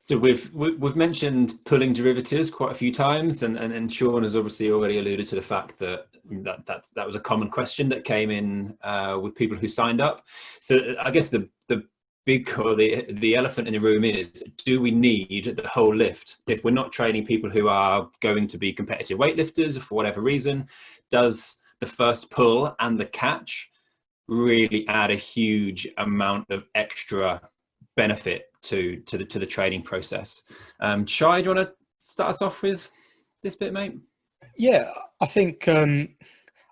So we've mentioned pulling derivatives quite a few times, and Shaun has obviously already alluded to the fact that that was a common question that came in with people who signed up. So I guess the big, or the elephant in the room is, do we need the whole lift? If we're not training people who are going to be competitive weightlifters for whatever reason, does the first pull and the catch really add a huge amount of extra benefit to the training process? Shai, do you want to start us off with this bit, mate? Yeah, I think I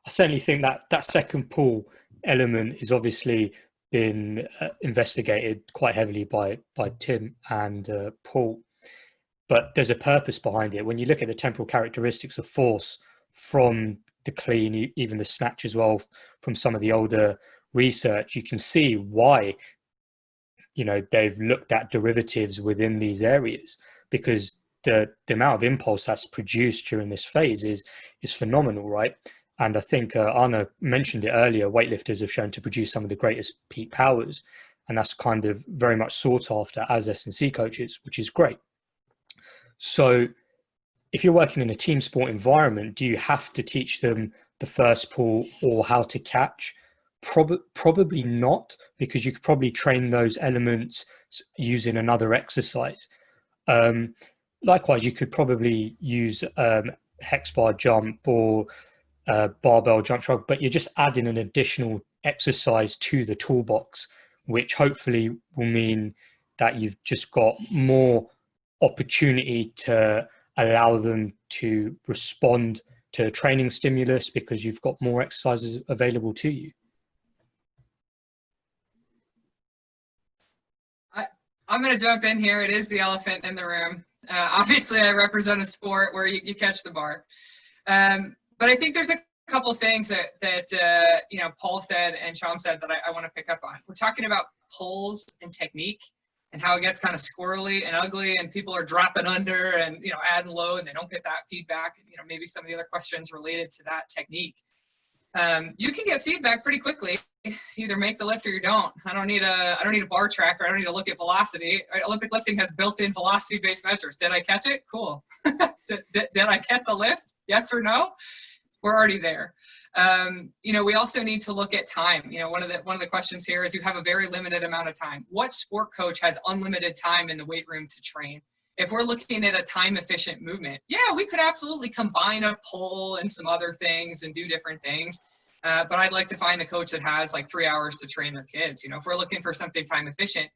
certainly think that second pull element is obviously been investigated quite heavily by Tim and Paul, but there's a purpose behind it. When you look at the temporal characteristics of force from the clean, even the snatch as well, from some of the older research, you can see why they've looked at derivatives within these areas, because the amount of impulse that's produced during this phase is phenomenal, right? And I think Anna mentioned it earlier, weightlifters have shown to produce some of the greatest peak powers, and that's kind of very much sought after as S&C coaches, which is great. So if you're working in a team sport environment, do you have to teach them the first pull or how to catch? Probably not, because you could probably train those elements using another exercise. Likewise, you could probably use hex bar jump or barbell jump shrug, but you're just adding an additional exercise to the toolbox, which hopefully will mean that you've just got more opportunity to allow them to respond to training stimulus because you've got more exercises available to you. I'm going to jump in here. It is the elephant in the room. Obviously, I represent a sport where you catch the bar. But I think there's a couple of things that Paul said and Shyam said that I want to pick up on. We're talking about pulls and technique and how it gets kind of squirrely and ugly, and people are dropping under and adding low, and they don't get that feedback. Maybe some of the other questions related to that technique. You can get feedback pretty quickly. Either make the lift or you don't. I don't need a bar tracker. I don't need to look at velocity. Olympic lifting has built-in velocity-based measures. Did I catch it? Cool. did I catch the lift? Yes or no? We're already there. We also need to look at time. One of the questions here is, you have a very limited amount of time. What sport coach has unlimited time in the weight room to train? If we're looking at a time-efficient movement, yeah, we could absolutely combine a pull and some other things and do different things. But I'd like to find a coach that has like 3 hours to train their kids. If we're looking for something time efficient,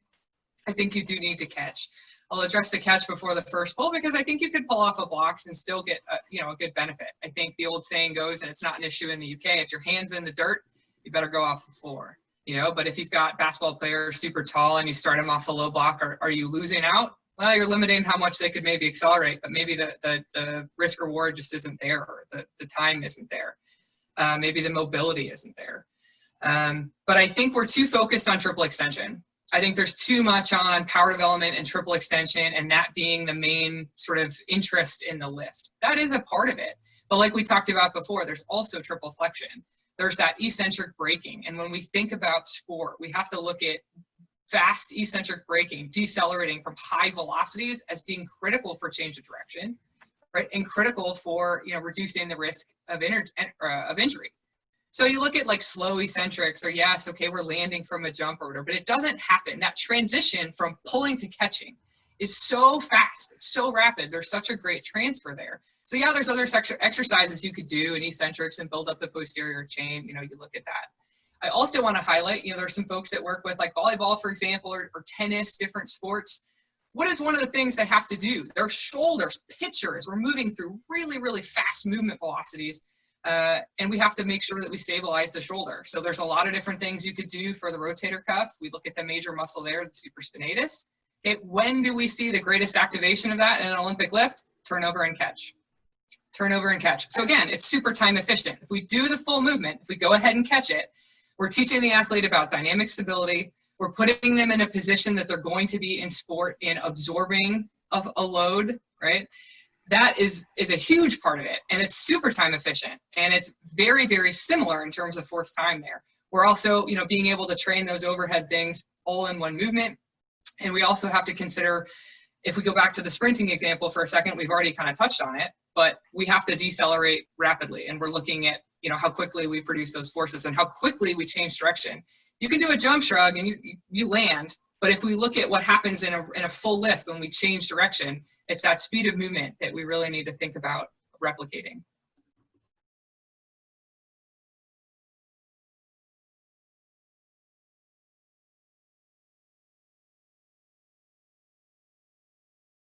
I think you do need to catch. I'll address the catch before the first pull, because I think you could pull off a blocks and still get a good benefit. I think the old saying goes, and it's not an issue in the UK, if your hand's in the dirt, you better go off the floor. But if you've got basketball players super tall and you start them off a low block, are you losing out? Well, you're limiting how much they could maybe accelerate, but maybe the risk reward just isn't there, or the time isn't there. Maybe the mobility isn't there. But I think we're too focused on triple extension. I think there's too much on power development and triple extension, and that being the main sort of interest in the lift. That is a part of it. But like we talked about before, there's also triple flexion. There's that eccentric braking. And when we think about sport, we have to look at fast eccentric braking, decelerating from high velocities, as being critical for change of direction, right? And critical for reducing the risk of injury. So you look at like slow eccentrics, or yes, okay, we're landing from a jump or whatever, but it doesn't happen. That transition from pulling to catching is so fast, it's so rapid. There's such a great transfer there. So yeah, there's other exercises you could do in eccentrics and build up the posterior chain. You look at that. I also want to highlight, there's some folks that work with like volleyball, for example, or tennis, different sports. What is one of the things they have to do? Their shoulders, pitchers, we're moving through really, really fast movement velocities. And we have to make sure that we stabilize the shoulder. So there's a lot of different things you could do for the rotator cuff. We look at the major muscle there, the supraspinatus. Okay, when do we see the greatest activation of that in an Olympic lift? Turnover and catch. Turnover and catch. So again, it's super time efficient. If we do the full movement, if we go ahead and catch it, we're teaching the athlete about dynamic stability. We're putting them in a position that they're going to be in sport in absorbing of a load, right? That is a huge part of it, and it's super time efficient, and it's very, very similar in terms of force time there. We're also, being able to train those overhead things all in one movement, and we also have to consider If we go back to the sprinting example for a second, we've already kind of touched on it, but we have to decelerate rapidly. And we're looking at, how quickly we produce those forces and how quickly we change direction. You can do a jump shrug and you land, but if we look at what happens in a full lift when we change direction, it's that speed of movement that we really need to think about replicating.